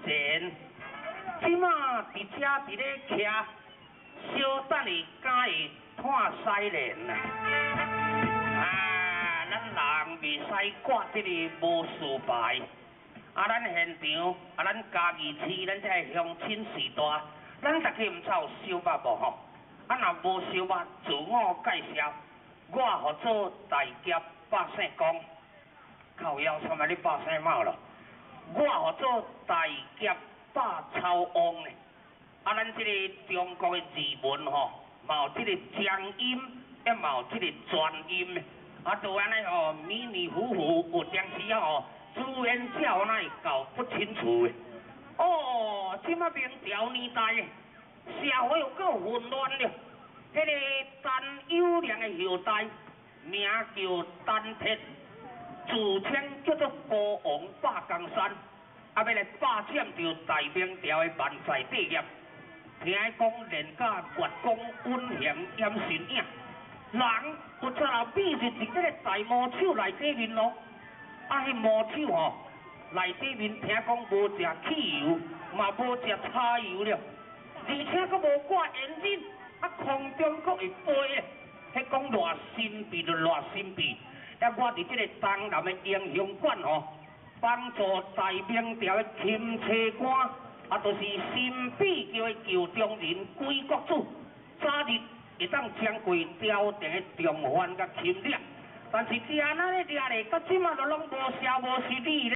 前，即马伫遮伫咧徛，小等伊敢会看西连啊！啊，咱人袂使挂即个无事牌。啊，咱现场啊，咱嘉义市咱这乡亲时代，咱大家毋知有烧肉无吼？啊，若无烧肉，自我介绍，我号做大侠百姓公。靠腰，什么你百姓猫咯？我号做大侠百草王呢。啊，咱这个中国的字文吼，嘛有这个江音，也嘛有这个转音。啊，就安尼吼，迷迷糊糊，有当时啊吼，自然叫那搞不清楚的。哦，即马明朝年代，社会有够混乱了。迄个陈友良的后代，名叫陈铁。自称叫做国王霸江山，啊要来霸占着大明朝的万世帝业。听讲连甲月光温咸淹神影，人有出来秘入伫这个大魔手内底面咯。啊，迄魔手吼内底面听讲无食汽油，嘛无食柴油了，而且佫无挂烟瘾，啊空中佫会飞诶，迄讲偌神秘就偌神秘。啊，我伫这个东南的英雄馆吼，帮助大明朝的钦差官，啊，就是新比叫的旧中人归国主，早日会当掌柜朝廷的重犯甲钦掠，但是这安尼掠咧，到即马都拢无消无失礼咧。